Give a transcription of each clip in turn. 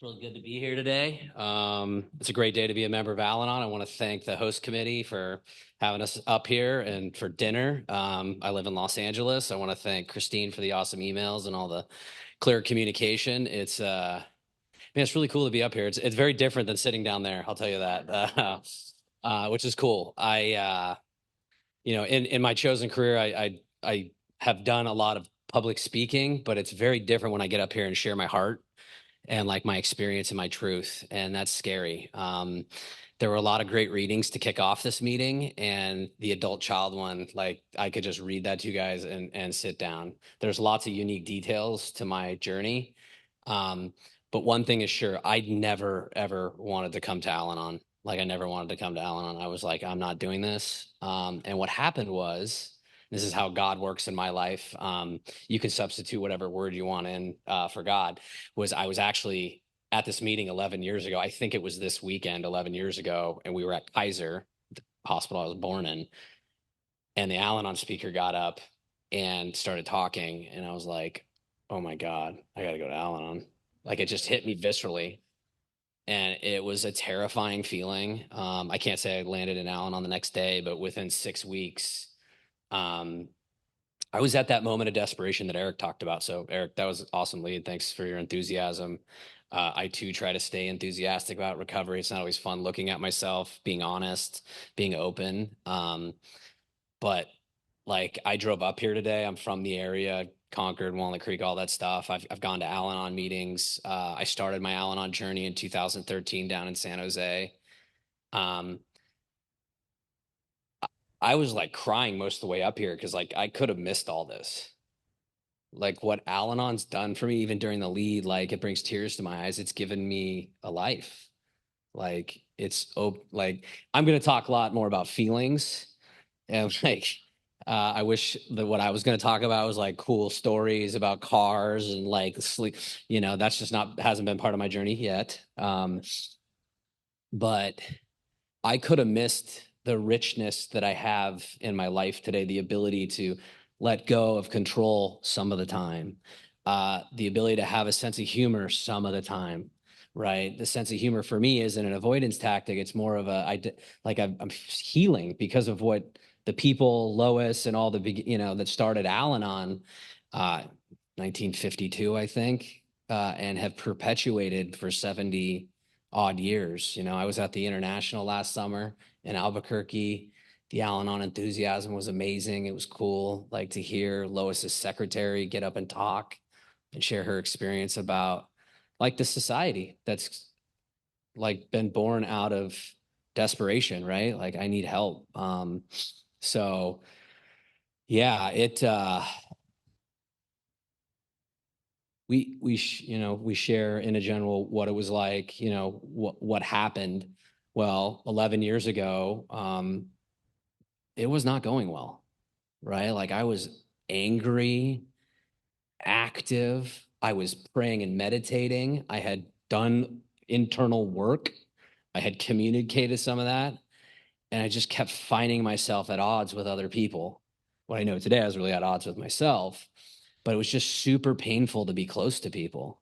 Really good to be here today. It's a great day to be a member of Al-Anon. I want to thank the host committee for having us up here and for dinner. I live in Los Angeles. I want to thank Christine for the awesome emails and all the clear communication. It's really cool to be up here. It's very different than sitting down there. I'll tell you that, which is cool. In my chosen career, I have done a lot of public speaking, but it's very different when I get up here and share my heart and like my experience and my truth. And that's scary. There were a lot of great readings to kick off this meeting, and the adult child one, like I could just read that to you guys and sit down. There's lots of unique details to my journey. Um, but one thing is sure, I never ever wanted to come to Al-Anon. Like I never wanted to come to Al-Anon. I was like, I'm not doing this. And what happened was, this is how God works in my life. You can substitute whatever word you want in for God. I was actually at this meeting 11 years ago. I think it was this weekend 11 years ago, and we were at Kaiser, the hospital I was born in, and the Al-Anon speaker got up and started talking, and I was like, oh my God, I got to go to Al-Anon. Like it just hit me viscerally, and it was a terrifying feeling. I can't say I landed in Al-Anon the next day, but within 6 weeks, um, I was at that moment of desperation that Eric talked about. So, Eric, that was awesome lead. Thanks for your enthusiasm. I too try to stay enthusiastic about recovery. It's not always fun looking at myself, being honest, being open. But like I drove up here today. I'm from the area, Concord, Walnut Creek, all that stuff. I've gone to Al-Anon meetings. I started my Al-Anon journey in 2013 down in San Jose. Um, I was like crying most of the way up here because like I could have missed all this. Like what Al-Anon's done for me, even during the lead, like it brings tears to my eyes. It's given me a life. Like like I'm gonna talk a lot more about feelings and like I wish that what I was gonna talk about was like cool stories about cars and like sleep. That's just not hasn't been part of my journey yet. But I could have missed the richness that I have in my life today, the ability to let go of control some of the time, the ability to have a sense of humor some of the time, right? The sense of humor for me isn't an avoidance tactic. It's more of I'm healing because of what the people, Lois and all that started Al-Anon, 1952, I think, and have perpetuated for 70 odd years. I was at the International last summer in Albuquerque. The Al-Anon enthusiasm was amazing. It was cool, like to hear Lois's secretary get up and talk and share her experience about like the society that's like been born out of desperation, right? Like I need help. So yeah, we share in a general what it was like, what happened. Well, 11 years ago, it was not going well, right? Like I was angry, active. I was praying and meditating. I had done internal work. I had communicated some of that. And I just kept finding myself at odds with other people. What I know today, I was really at odds with myself, but it was just super painful to be close to people.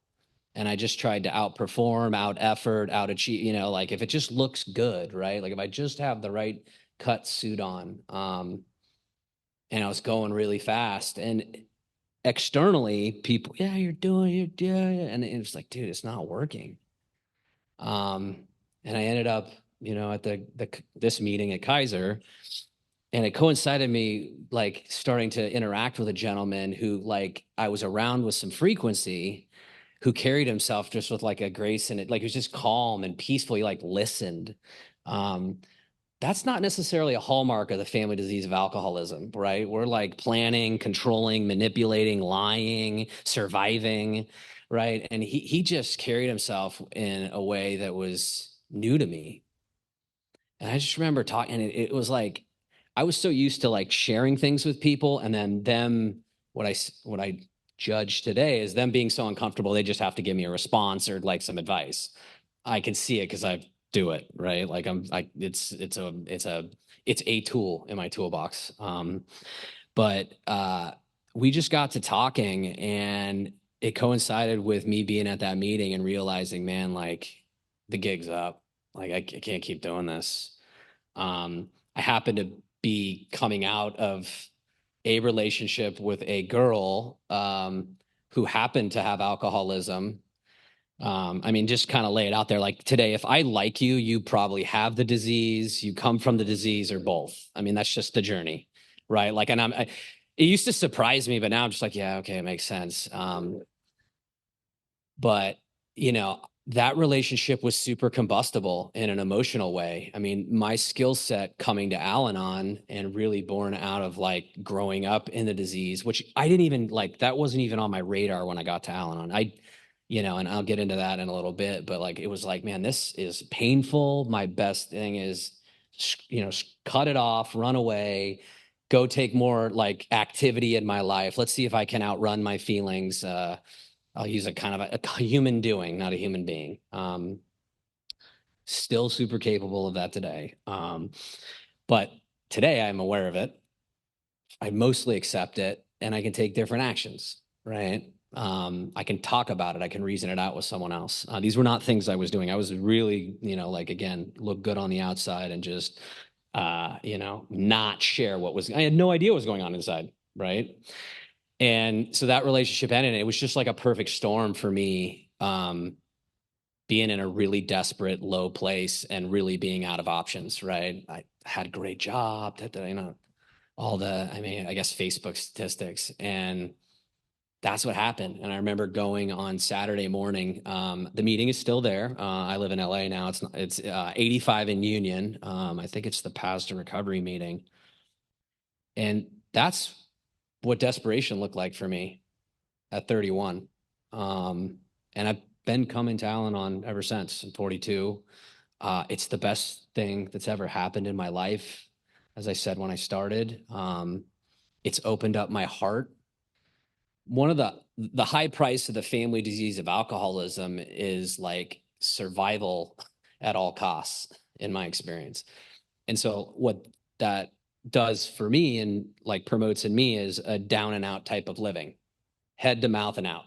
And I just tried to outperform, out effort, out achieve, like if it just looks good, right? Like if I just have the right cut suit on, and I was going really fast. And externally, people, yeah, yeah. And it was like, dude, it's not working. And I ended up, at this meeting at Kaiser, and it coincided me like starting to interact with a gentleman who like I was around with some frequency, who carried himself just with like a grace, and it like he was just calm and peaceful. He like listened. Um, that's not necessarily a hallmark of the family disease of alcoholism, right? We're like planning, controlling, manipulating, lying, surviving, right? And he just carried himself in a way that was new to me. And I just remember talking, and it was like I was so used to like sharing things with people, and then what I judge today is them being so uncomfortable they just have to give me a response or like some advice. I can see it because I do it, right? Like I'm like it's a tool in my toolbox. But we just got to talking, and it coincided with me being at that meeting and realizing, man, like the gig's up. Like I can't keep doing this. I happened to be coming out of a relationship with a girl who happened to have alcoholism. I mean, just kind of lay it out there. Like today, if I like you, you probably have the disease, you come from the disease, or both. I mean, that's just the journey, right? Like, and it used to surprise me, but now I'm just like, yeah, okay, it makes sense. But you know, that relationship was super combustible in an emotional way. I mean, my skill set coming to Al-Anon and really born out of like growing up in the disease, which I didn't even like, that wasn't even on my radar when I got to Al-Anon. And I'll get into that in a little bit, but like, it was like, man, this is painful. My best thing is, cut it off, run away, go take more like activity in my life. Let's see if I can outrun my feelings. I'll use a kind of a human doing, not a human being. Still super capable of that today. But today I'm aware of it. I mostly accept it and I can take different actions, right? I can talk about it. I can reason it out with someone else. These were not things I was doing. I was really, like, again, look good on the outside and just, not share I had no idea what was going on inside, right? And so that relationship ended. And it was just like a perfect storm for me, being in a really desperate, low place and really being out of options. Right? I had a great job, I mean, I guess Facebook statistics, and that's what happened. And I remember going on Saturday morning. The meeting is still there. I live in LA now. It's 85 in Union. I think it's the Paths to Recovery meeting, and that's what desperation looked like for me at 31. And I've been coming to Al-Anon ever since. I'm 42. It's the best thing that's ever happened in my life. As I said when I started, it's opened up my heart. One of the high price of the family disease of alcoholism is like survival at all costs, in my experience. And so what that does for me and like promotes in me is a down and out type of living, head to mouth and out.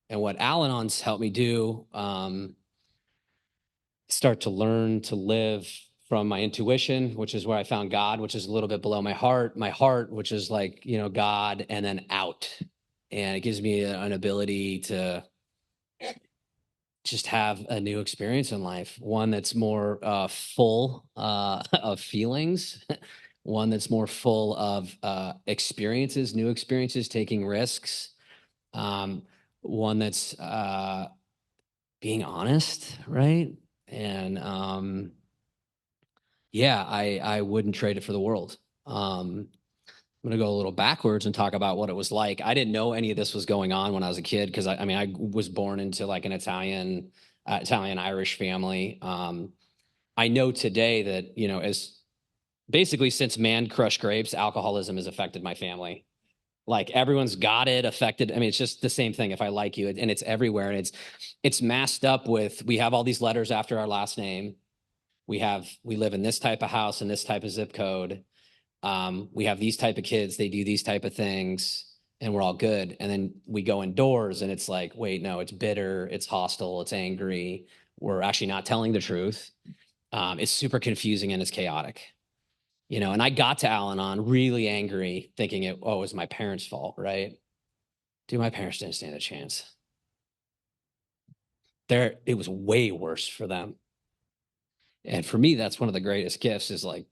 And what Al-Anon's helped me do, start to learn to live from my intuition, which is where I found God, which is a little bit below my heart, which is like, God, and then out. And it gives me an ability to just have a new experience in life, one that's more full of feelings, one that's more full of experiences, new experiences, taking risks, one that's being honest, right? And yeah, I wouldn't trade it for the world. I'm going to go a little backwards and talk about what it was like. I didn't know any of this was going on when I was a kid because I mean, I was born into like an Italian Irish family. I know today that, as basically since man crushed grapes, alcoholism has affected my family. Like everyone's got it affected. I mean, it's just the same thing. If I like you, and it's everywhere, and it's masked up with, we have all these letters after our last name. We live in this type of house and this type of zip code. We have these type of kids, they do these type of things, and we're all good. And then we go indoors and it's like, wait, no, it's bitter, it's hostile, it's angry. We're actually not telling the truth. It's super confusing and it's chaotic. And I got to Al-Anon really angry, thinking it was my parents' fault, right? Dude, my parents didn't stand a chance. It was way worse for them. And for me, that's one of the greatest gifts is like,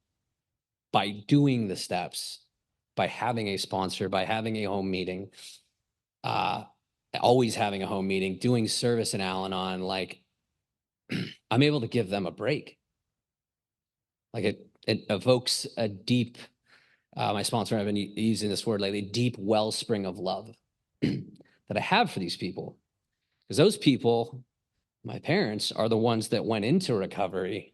by doing the steps, by having a sponsor, by having a home meeting, uh, always having a home meeting, doing service in Al-Anon, like I'm able to give them a break. Like it evokes a deep, my sponsor, I've been using this word lately, deep wellspring of love that I have for these people. Because those people, my parents, are the ones that went into recovery.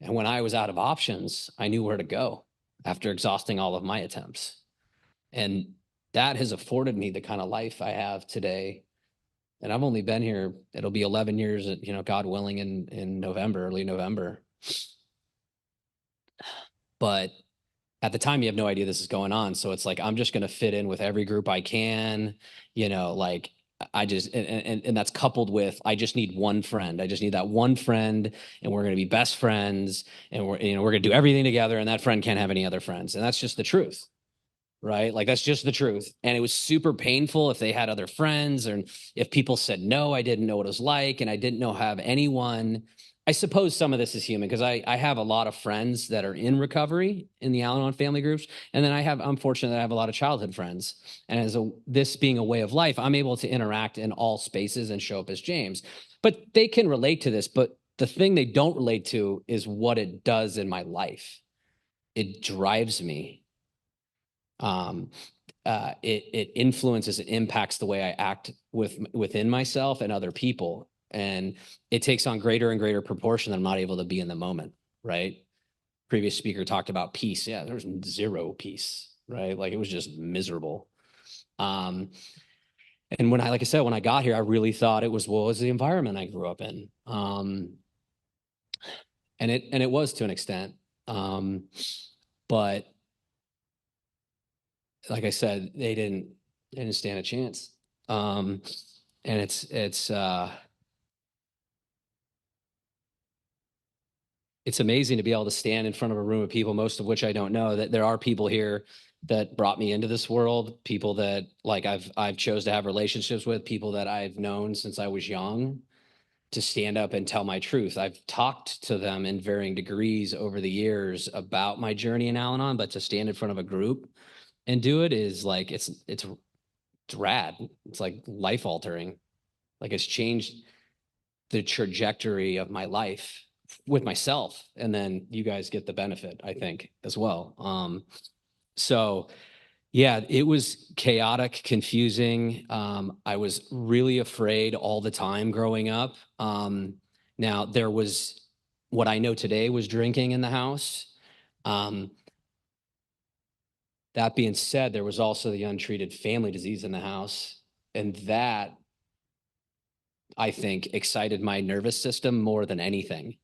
And when I was out of options, I knew where to go after exhausting all of my attempts. And that has afforded me the kind of life I have today. And I've only been here, it'll be 11 years, God willing, in November, early November. But at the time, you have no idea this is going on. So it's like, I'm just going to fit in with every group I can, like I just and that's coupled with I just need one friend. I just need that one friend, and we're going to be best friends, and we're going to do everything together, and that friend can't have any other friends, and that's just the truth, right? Like that's just the truth. And it was super painful if they had other friends, or if people said no. I didn't know what it was like, and I didn't know have anyone. I suppose some of this is human because I have a lot of friends that are in recovery in the Al-Anon family groups, and then I'm fortunate that I have a lot of childhood friends. And this being a way of life, I'm able to interact in all spaces and show up as James. But they can relate to this. But the thing they don't relate to is what it does in my life. It drives me. Um, it influences, it impacts the way I act within myself and other people, and it takes on greater and greater proportion that I'm not able to be in the moment. Right. Previous speaker talked about peace. Yeah, there was zero peace. Right. Like it was just miserable. Um, and like I said, when I got here, I really thought it was what was the environment I grew up in. And it was to an extent. But like I said, they didn't stand a chance. And it's amazing to be able to stand in front of a room of people, most of which I don't know, that there are people here that brought me into this world, people that like I've chose to have relationships with, people that I've known since I was young, to stand up and tell my truth. I've talked to them in varying degrees over the years about my journey in Al-Anon, but to stand in front of a group and do it is like it's rad. It's like life altering. Like it's changed the trajectory of my life with myself, and then you guys get the benefit, I think, as well. So yeah, it was chaotic, confusing. I was really afraid all the time growing up. Now there was what I know today was drinking in the house. um, that being said, there was also the untreated family disease in the house, and that, I think, excited my nervous system more than anything,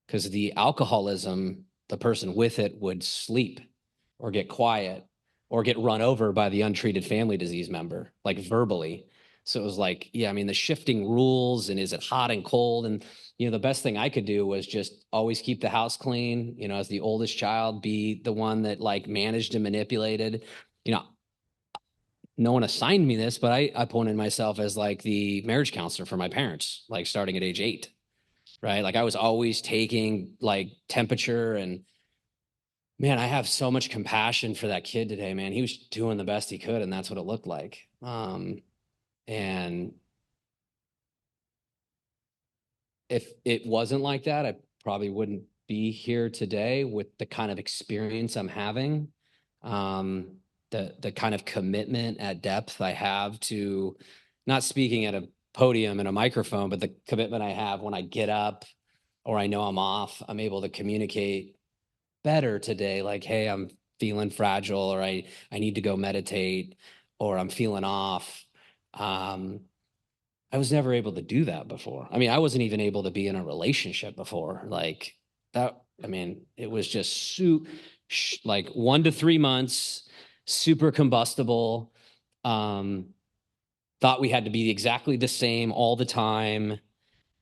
because the alcoholism, the person with it would sleep or get quiet or get run over by the untreated family disease member, like verbally. So it was like, yeah, I mean, the shifting rules, and is it hot and cold? And, the best thing I could do was just always keep the house clean, as the oldest child, be the one that like managed and manipulated. You know, no one assigned me this, but I appointed myself as like the marriage counselor for my parents, like starting at age 8. Right. Like I was always taking like temperature, and man, I have so much compassion for that kid today, man. He was doing the best he could, and that's what it looked like. And if it wasn't like that, I probably wouldn't be here today with the kind of experience I'm having. Um, the kind of commitment at depth I have to not speaking at a podium and a microphone, but the commitment I have when I get up or I know I'm off, I'm able to communicate better today. Like, hey, I'm feeling fragile, or I need to go meditate, or I'm feeling off. Um, I was never able to do that before. I mean, I wasn't even able to be in a relationship before. Like that, I mean, it was just like 1 to 3 months, super combustible. Um, thought we had to be exactly the same all the time.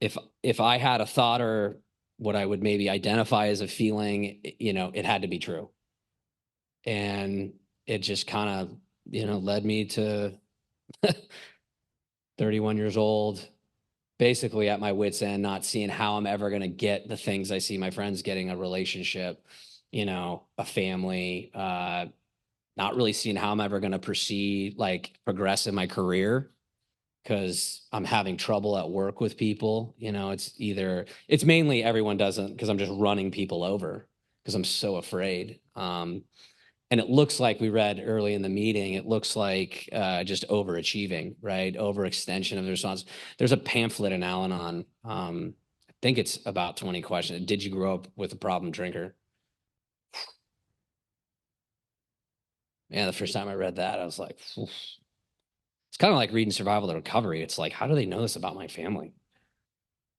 If I had a thought or what I would maybe identify as a feeling, it had to be true. And it just kind of, led me to 31 years old, basically at my wit's end, not seeing how I'm ever going to get the things I see my friends getting: a relationship, a family, not really seeing how I'm ever going to proceed, like progress in my career, because I'm having trouble at work with people. It's mainly everyone doesn't, because I'm just running people over because I'm so afraid. And it looks like, we read early in the meeting, it looks like just overachieving, right? Overextension of the response. There's a pamphlet in Al-Anon. I think it's about 20 questions. Did you grow up with a problem drinker? Yeah, the first time I read that, I was like, oof. It's kind of like reading Survival to Recovery. It's like, how do they know this about my family?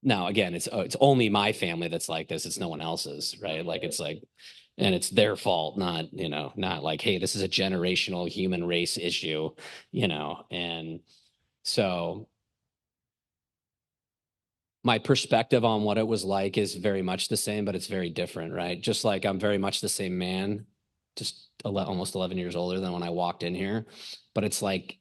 Now, again, it's only my family that's like this. It's no one else's, right? Like it's like, and it's their fault, not like, hey, this is a generational human race issue. And So my perspective on what it was like is very much the same, but it's very different, right? Just like I'm very much the same man, just almost 11 years older than when I walked in here. But it's like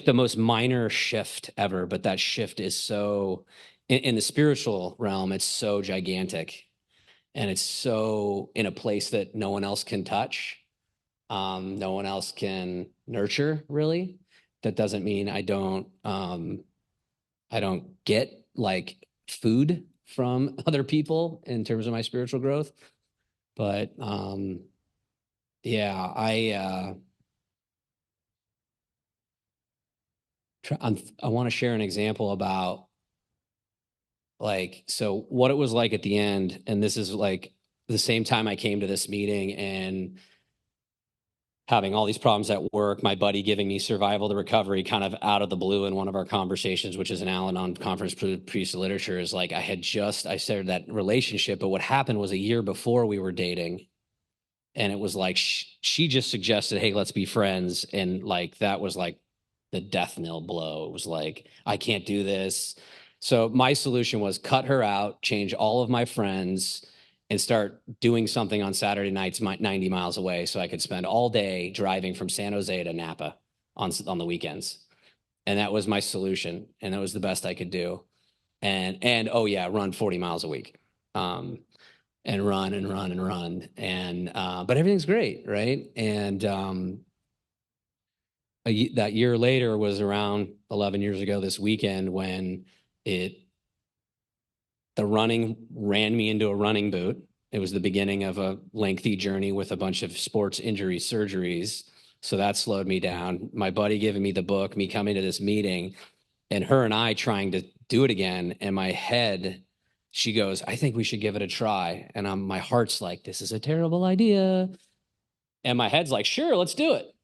the most minor shift ever. But that shift is so, in the spiritual realm, it's so gigantic, and it's so in a place that no one else can touch. No one else can nurture, really. That doesn't mean I don't get like food from other people in terms of my spiritual growth. But yeah, I want to share an example about like, so what it was like at the end. And this is like the same time I came to this meeting and having all these problems at work, my buddy giving me survival to recovery kind of out of the blue in one of our conversations, which is an Al-Anon conference piece of literature, is like I started that relationship, but what happened was a year before we were dating, and it was like she just suggested, hey, let's be friends, and like that was like the death knell blow. It was like, I can't do this. So my solution was cut her out, change all of my friends, and start doing something on Saturday nights 90 miles away so I could spend all day driving from San Jose to Napa on the weekends. And that was my solution, and that was the best I could do. And oh yeah, run 40 miles a week. And run and run and run. And but everything's great, right? And that year later was around 11 years ago this weekend when it the running ran me into a running boot. It was the beginning of a lengthy journey with a bunch of sports injury surgeries. So that slowed me down. My buddy giving me the book, me coming to this meeting, and her and I trying to do it again. And my head, she goes, I think we should give it a try. And my heart's like, this is a terrible idea. And my head's like, sure, let's do it.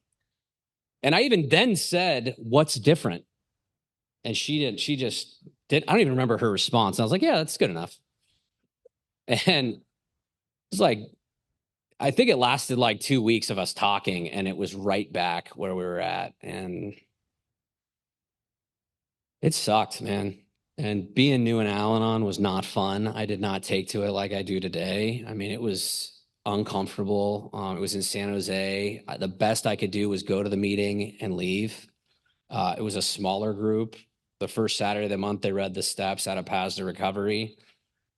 And I even then said, what's different? And she didn't, she just did. I don't even remember her response. I was like, yeah, that's good enough. And it's like, I think it lasted like 2 weeks of us talking, and it was right back where we were at. And it sucked, man. And being new in Al-Anon was not fun. I did not take to it like I do today. I mean, it was uncomfortable. It was in San Jose. The best I could do was go to the meeting and leave. It was a smaller group. The first Saturday of the month, they read the steps out of Paths to Recovery.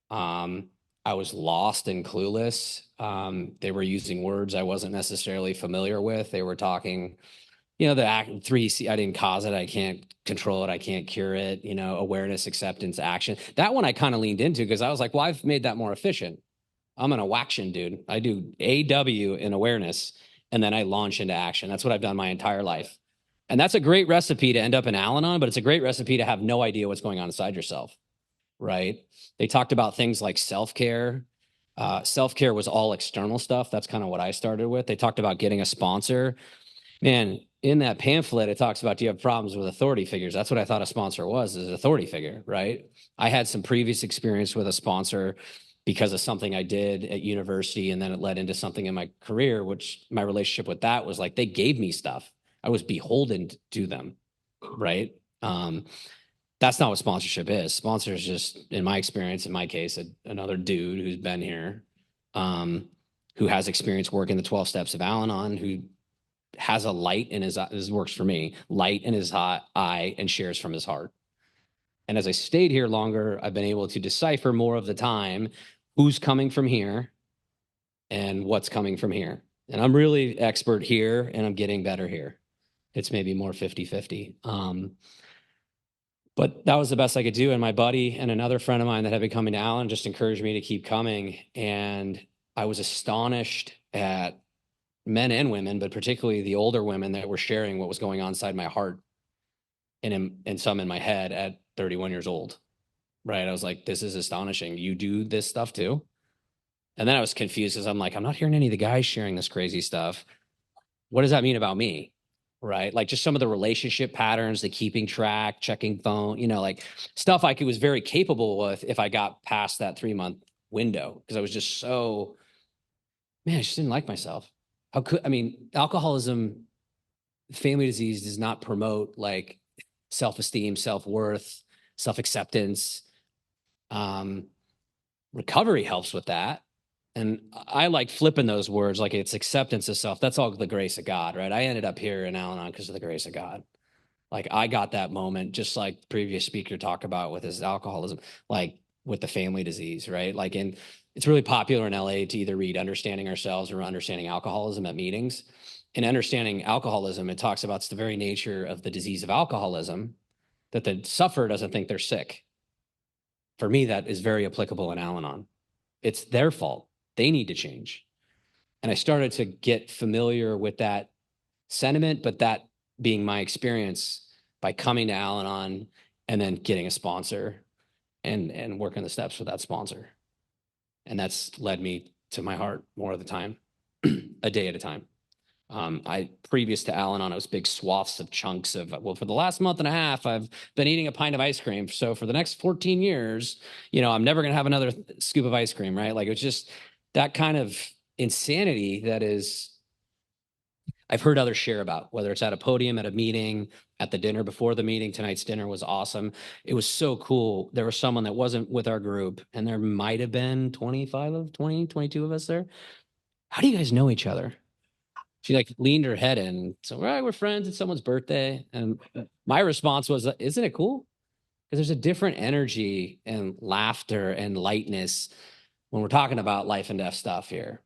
Um, I was lost and clueless. They were using words I wasn't necessarily familiar with. They were talking, the 3C, I didn't cause it. I can't control it. I can't cure it. Awareness, acceptance, action. That one I kind of leaned into because I was like, well, I've made that more efficient. I'm an awaction dude. I do AW in awareness, and then I launch into action. That's what I've done my entire life. And that's a great recipe to end up in Al-Anon, but it's a great recipe to have no idea what's going on inside yourself, right? They talked about things like self-care. Self-care was all external stuff. That's kind of what I started with. They talked about getting a sponsor. Man, in that pamphlet, it talks about, do you have problems with authority figures? That's what I thought a sponsor was, is an authority figure, right? I had some previous experience with a sponsor because of something I did at university, and then it led into something in my career, which my relationship with that was like they gave me stuff. I was beholden to them, right? That's not what sponsorship is. Sponsor is just, in my experience, in my case, another dude who's been here, who has experience working the 12 steps of Al-Anon, who has a light in his, this works for me, light in his eye, and shares from his heart. And as I stayed here longer, I've been able to decipher more of the time who's coming from here and what's coming from here. And I'm really expert here, and I'm getting better here. It's maybe more 50-50. But that was the best I could do. And my buddy and another friend of mine that had been coming to Allen just encouraged me to keep coming. And I was astonished at men and women, but particularly the older women that were sharing what was going on inside my heart and some in my head at 31 years old. Right. I was like, this is astonishing. You do this stuff too? And then I was confused because I'm like, I'm not hearing any of the guys sharing this crazy stuff. What does that mean about me? Right. Like just some of the relationship patterns, the keeping track, checking phone, like stuff I was very capable with if I got past that 3-month window, because I was just so, man, I just didn't like myself. Alcoholism, family disease does not promote like self-esteem, self-worth, self-acceptance. Um, Recovery helps with that. And I like flipping those words like it's acceptance of self. That's all the grace of God, right? I ended up here in Al-Anon because of the grace of God. Like I got that moment, just like the previous speaker talked about with his alcoholism, like with the family disease, right? Like in it's really popular in LA to either read Understanding Ourselves or Understanding Alcoholism at meetings. In Understanding Alcoholism, it talks about it's the very nature of the disease of alcoholism that the sufferer doesn't think they're sick. For me, that is very applicable in Al-Anon. It's their fault. They need to change. And I started to get familiar with that sentiment, but that being my experience by coming to Al-Anon and then getting a sponsor and working the steps with that sponsor. And that's led me to my heart more of the time, a day at a time. I previous to Al-Anon, I was big swaths of chunks of, well, for the last month and a half, I've been eating a pint of ice cream. So for the next 14 years, I'm never going to have another scoop of ice cream, right? Like it's just that kind of insanity that is, I've heard others share about, whether it's at a podium, at a meeting, at the dinner before the meeting. Tonight's dinner was awesome. It was so cool. There was someone that wasn't with our group, and there might have been 22 of us there. How do you guys know each other? She like leaned her head in. So, right, we're friends. It's someone's birthday. And my response was, isn't it cool? Because there's a different energy and laughter and lightness when we're talking about life and death stuff here.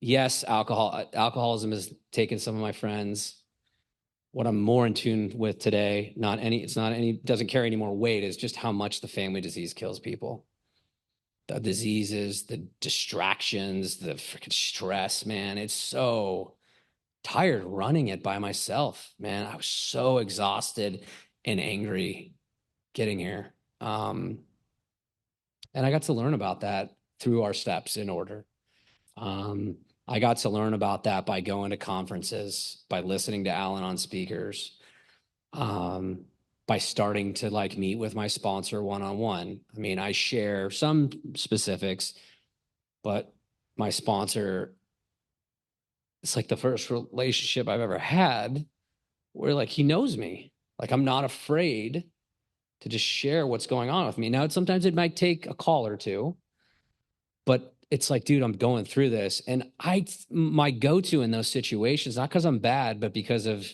Yes, alcoholism has taken some of my friends. What I'm more in tune with today, doesn't carry any more weight, is just how much the family disease kills people. The diseases, the distractions, the freaking stress, man. It's so tired running it by myself, man. I was so exhausted and angry getting here. And I got to learn about that through our steps in order. I got to learn about that by going to conferences, by listening to Al-Anon speakers, by starting to like meet with my sponsor one-on-one. I mean, I share some specifics, but my sponsor, it's like the first relationship I've ever had where like he knows me. Like I'm not afraid to just share what's going on with me. Now, sometimes it might take a call or two, but it's like, dude, I'm going through this. And my go-to in those situations, not because I'm bad, but because of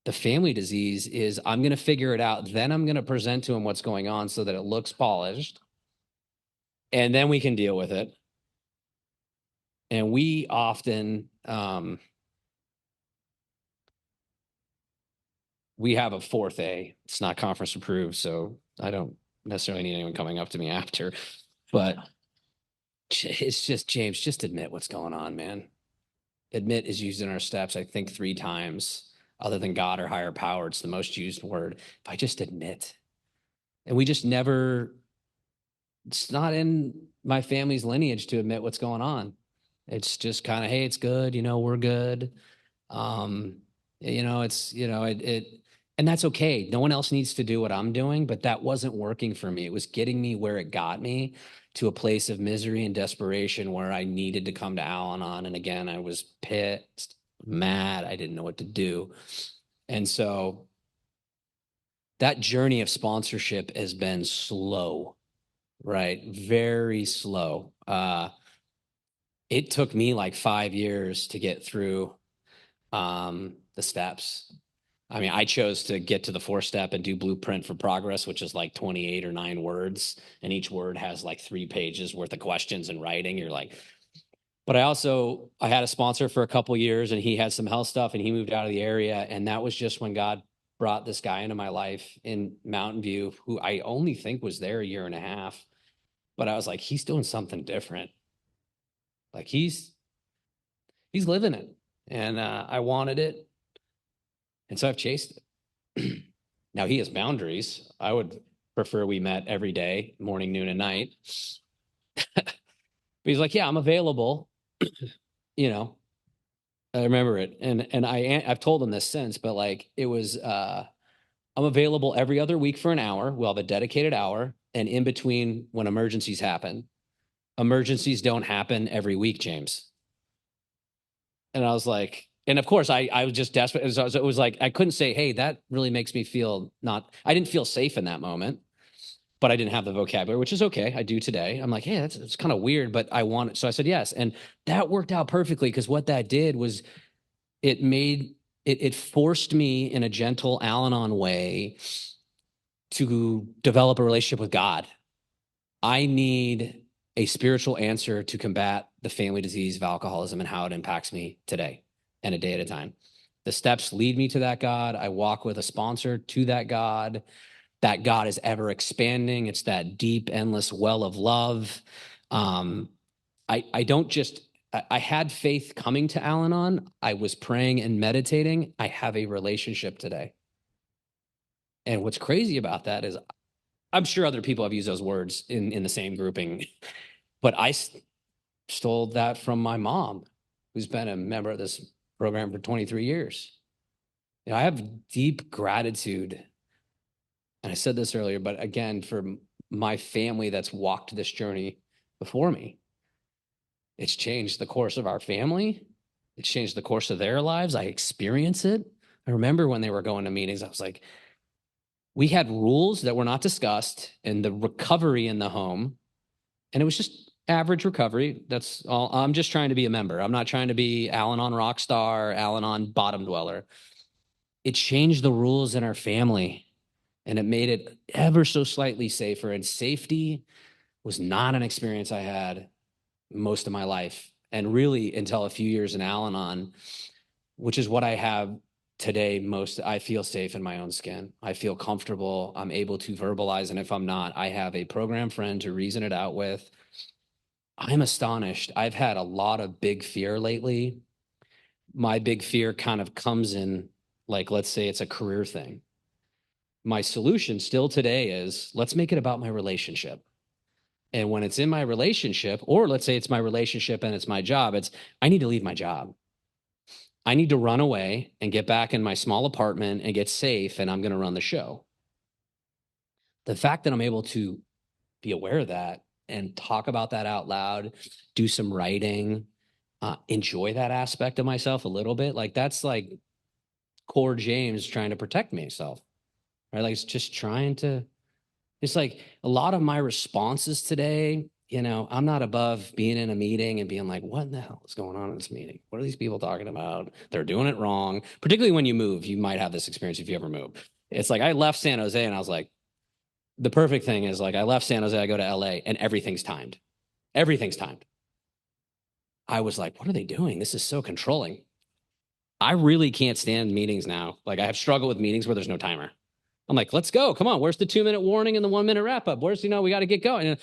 the family disease, is I'm going to figure it out. Then I'm going to present to him what's going on so that it looks polished. And then we can deal with it. And we often, we have a 4th-A. It's not conference approved, so I don't necessarily need anyone coming up to me after. But it's just, James, just admit what's going on, man. Admit is used in our steps, I think 3 times. Other than God or higher power, it's the most used word. If I just admit, and we just never, it's not in my family's lineage to admit what's going on. It's just kind of, hey, it's good, we're good. And that's okay. No one else needs to do what I'm doing, but that wasn't working for me. It was getting me where it got me, to a place of misery and desperation where I needed to come to Al-Anon. And again, I was pissed, mad. I didn't know what to do. And so that journey of sponsorship has been slow, right? Very slow. It took me like 5 years to get through the steps. I mean, I chose to get to the 4th step and do Blueprint for Progress, which is like 28 or 9 words. And each word has like 3 pages worth of questions in writing. You're like, but I had a sponsor for a couple of years, and he had some health stuff and he moved out of the area. And that was just when God brought this guy into my life in Mountain View, who I only think was there a year and a half. But I was like, he's doing something different. Like he's living it. And I wanted it. And so I've chased it. Now he has boundaries. I would prefer we met every day, morning, noon, and night. But he's like, yeah, I'm available. I remember it. And I've told him this since, but like it was, I'm available every other week for an hour. We'll have a dedicated hour. And in between, when emergencies happen, emergencies don't happen every week, James. And I was like, And of course, I was just desperate. It was like, I couldn't say, hey, that really makes me feel I didn't feel safe in that moment, but I didn't have the vocabulary, which is okay. I do today. I'm like, hey, it's kind of weird, but I want it. So I said yes. And that worked out perfectly, because what that did was it made it forced me in a gentle Al-Anon way to develop a relationship with God. I need a spiritual answer to combat the family disease of alcoholism and how it impacts me today and a day at a time. The steps lead me to that God. I walk with a sponsor to that God. That God is ever expanding. It's that deep, endless well of love. I don't just, I had faith coming to Al-Anon. I was praying and meditating. I have a relationship today. And what's crazy about that is, I'm sure other people have used those words in the same grouping, but I stole that from my mom, who's been a member of this program for 23 years. You know, I have deep gratitude. And I said this earlier, but again, for my family that's walked this journey before me, it's changed the course of our family. It's changed the course of their lives. I experience it. I remember when they were going to meetings, I was like, we had rules that were not discussed, and the recovery in the home. And it was just average recovery. That's all. I'm just trying to be a member. I'm not trying to be Al-Anon rock star, Al-Anon bottom dweller. It changed the rules in our family, and it made it ever so slightly safer. And safety was not an experience I had most of my life, and really until a few years in Al-Anon, which is what I have today. Most, I feel safe in my own skin. I feel comfortable. I'm able to verbalize. And if I'm not, I have a program friend to reason it out with. I'm astonished. I've had a lot of big fear lately. My big fear kind of comes in, like, let's say it's a career thing. My solution still today is, let's make it about my relationship. And when it's in my relationship, or let's say it's my relationship and it's my job, it's, I need to leave my job. I need to run away and get back in my small apartment and get safe, and I'm going to run the show. The fact that I'm able to be aware of that and talk about that out loud, do some writing, enjoy that aspect of myself a little bit, like that's like core James trying to protect myself, right? Like it's just trying to, it's like a lot of my responses today, you know, I'm not above being in a meeting and being like, what in the hell is going on in this meeting? What are these people talking about? They're doing it wrong. Particularly when you move, you might have this experience if you ever move. It's like I left San Jose and I was like, the perfect thing is like I left San Jose, I go to LA and everything's timed. Everything's timed. I was like, what are they doing? This is so controlling. I really can't stand meetings now. Like I have struggled with meetings where there's no timer. I'm like, let's go. Come on. Where's the 2-minute warning and the 1-minute wrap up? Where's, you know, we got to get going.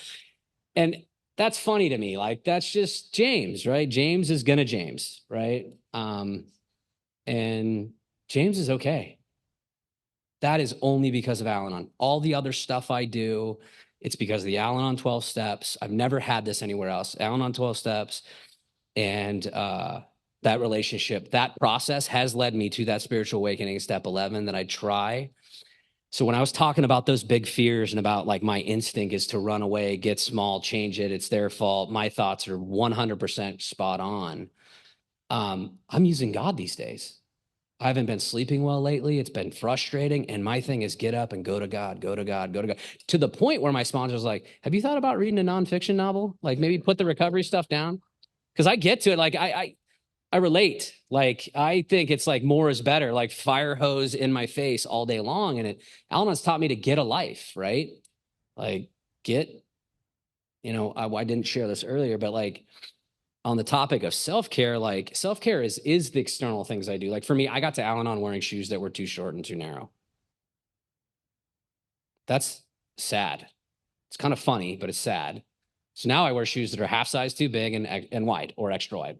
And that's funny to me. Like that's just James, right? James is gonna James, right? And James is okay. That is only because of Al-Anon. All the other stuff I do, it's because of the Al-Anon 12 steps. I've never had this anywhere else. Al-Anon 12 steps. And that relationship, that process has led me to that spiritual awakening, step 11, that I try. So when I was talking about those big fears and about like my instinct is to run away, get small, change it, it's their fault, my thoughts are 100% spot on. I'm using God these days. I haven't been sleeping well lately. It's been frustrating. And my thing is get up and go to God, go to God, go to God. To the point where my sponsor was like, have you thought about reading a nonfiction novel? Like maybe put the recovery stuff down? Because I get to it. Like I relate. Like I think it's like more is better, like fire hose in my face all day long. And Al-Anon's taught me to get a life, right? Like get, you know, I didn't share this earlier, but like on the topic of self-care, like self-care is the external things I do. Like for me, I got to Al-Anon wearing shoes that were too short and too narrow. That's sad. It's kind of funny, but it's sad. So now I wear shoes that are half size too big and wide or extra wide.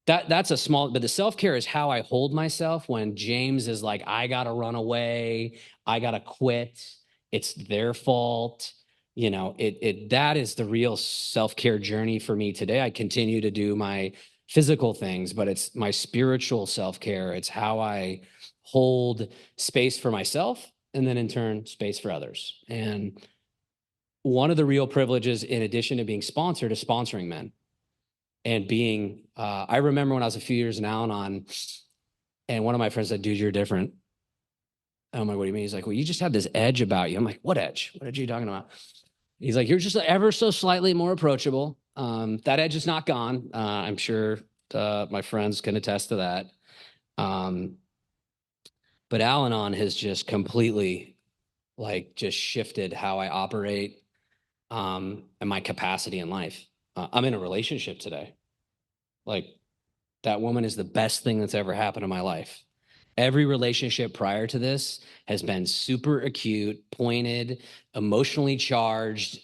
That's a small, but the self-care is how I hold myself when James is like, I gotta run away, I gotta quit, it's their fault. You know, that is the real self-care journey for me today. I continue to do my physical things, but it's my spiritual self-care. It's how I hold space for myself and then in turn space for others. And one of the real privileges, in addition to being sponsored, is sponsoring men. And I remember when I was a few years in Al-Anon, and one of my friends said, dude, you're different. I'm like, what do you mean? He's like, well, you just have this edge about you. I'm like, what edge? What edge are you talking about? He's like, you're just ever so slightly more approachable. That edge is not gone. I'm sure my friends can attest to that. Um, but Al-Anon has just completely like just shifted how I operate, and my capacity in life. I'm in a relationship today. Like, that woman is the best thing that's ever happened in my life. Every relationship prior to this has been super acute, pointed, emotionally charged,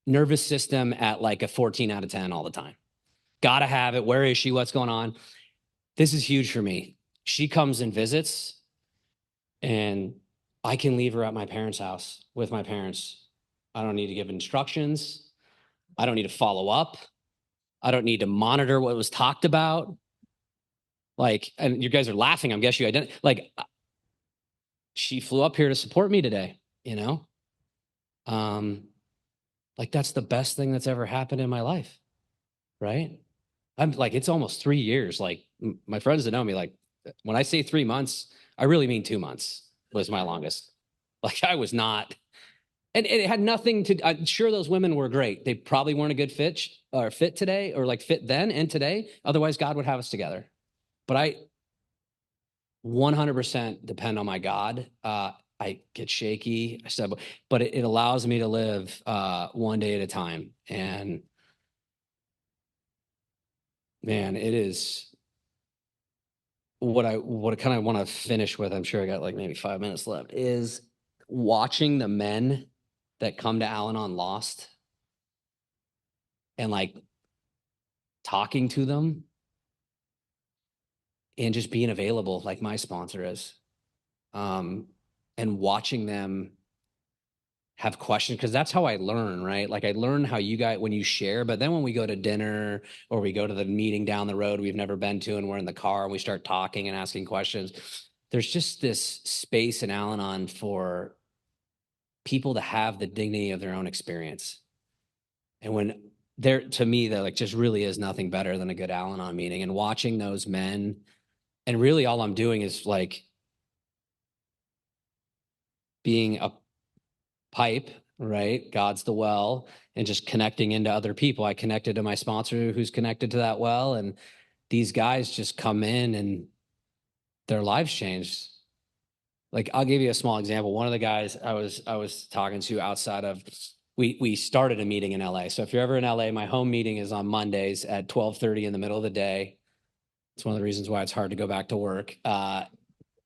nervous system at like a 14 out of 10 all the time. Gotta have it. Where is she? What's going on? This is huge for me. She comes and visits, and I can leave her at my parents' house with my parents. I don't need to give instructions. I don't need to follow up. I don't need to monitor what was talked about. Like, and you guys are laughing. I'm guessing you identify. Like, she flew up here to support me today, you know? Um, like, that's the best thing that's ever happened in my life, right? I'm like, it's almost 3 years. Like, my friends that know me, like, when I say 3 months, I really mean 2 months was my longest. Like, I was not, and it had nothing to, I'm sure those women were great. They probably weren't a good fit today, or like fit then and today. Otherwise, God would have us together. But I 100% depend on my God. I get shaky, I said, but it allows me to live one day at a time. And man, it is what I kind of want to finish with. I'm sure I got like maybe 5 minutes left. Is watching the men that come to Al-Anon lost, and like talking to them and just being available, like my sponsor is, um, and watching them have questions, because that's how I learn, right? Like, I learn how you guys, when you share, but then when we go to dinner or we go to the meeting down the road we've never been to, and we're in the car and we start talking and asking questions, there's just this space in Al-Anon for people to have the dignity of their own experience. And when there, to me, that like just really is nothing better than a good Al-Anon meeting, and watching those men. And really all I'm doing is like being a pipe, right? God's the well, and just connecting into other people. I connected to my sponsor who's connected to that well, and these guys just come in and their lives changed. Like, I'll give you a small example. One of the guys I was talking to outside of, we started a meeting in LA. So if you're ever in LA, my home meeting is on Mondays at 12:30 in the middle of the day. It's one of the reasons why it's hard to go back to work.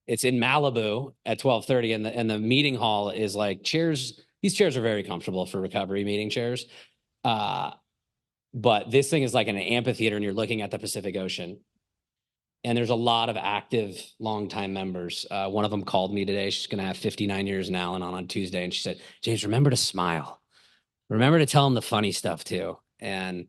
It's in Malibu at 12:30, and the meeting hall is like chairs. These chairs are very comfortable for recovery meeting chairs. Uh, but this thing is like an amphitheater, and you're looking at the Pacific Ocean. And there's a lot of active longtime members. One of them called me today. She's going to have 59 years in Al-Anon on Tuesday. And she said, James, remember to smile. Remember to tell them the funny stuff too. And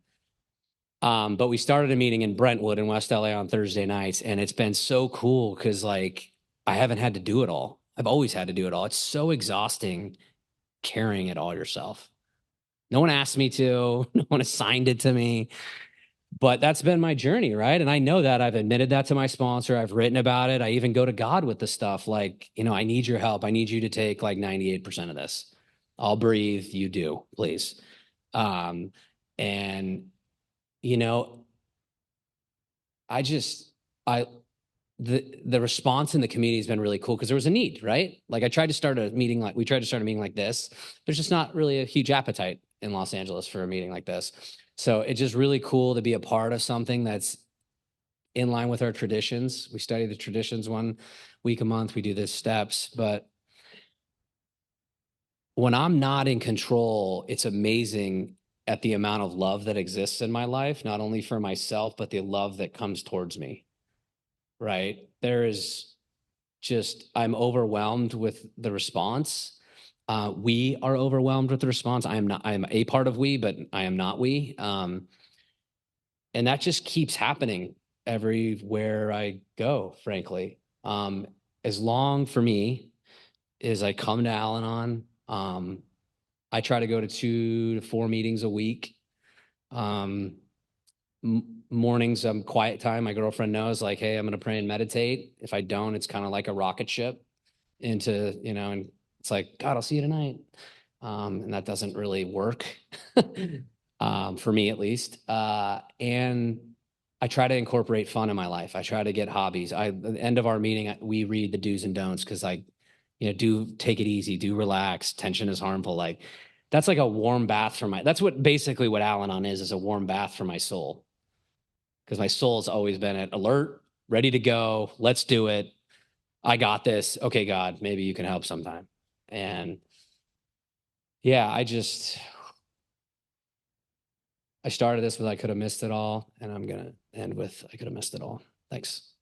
but we started a meeting in Brentwood in West LA on Thursday nights, and it's been so cool because like I haven't had to do it all. I've always had to do it all. It's so exhausting carrying it all yourself. No one asked me to, no one assigned it to me, but that's been my journey, right? And I know that. I've admitted that to my sponsor. I've written about it. I even go to God with the stuff like, I need your help. I need you to take like 98% of this. I'll breathe. You do, please. Um, and you know, I just I the response in the community has been really cool because there was a need, right? Like, I tried to start a meeting like we tried to start a meeting like this. There's just not really a huge appetite in Los Angeles for a meeting like this. So it's just really cool to be a part of something that's in line with our traditions. We study the traditions 1 week a month. We do the steps, but when I'm not in control, it's amazing at the amount of love that exists in my life, not only for myself, but the love that comes towards me, right? There is just, I'm overwhelmed with the response. We are overwhelmed with the response. I am a part of we, but I am not we. And that just keeps happening everywhere I go, frankly. As long for me as I come to Al-Anon, I try to go to 2 to 4 meetings a week. Mornings, quiet time. My girlfriend knows, like, hey, I'm going to pray and meditate. If I don't, it's kind of like a rocket ship into, and it's like, God, I'll see you tonight. And that doesn't really work, for me at least. And I try to incorporate fun in my life. I try to get hobbies. At the end of our meeting, we read the do's and don'ts because, like, do take it easy, do relax. Tension is harmful. Like, that's like a warm bath for that's what basically what Al-Anon is a warm bath for my soul. Because my soul's always been at alert, ready to go. Let's do it. I got this. Okay, God, maybe you can help sometime. And yeah, I started this with I could have missed it all, and I'm gonna end with I could have missed it all. Thanks.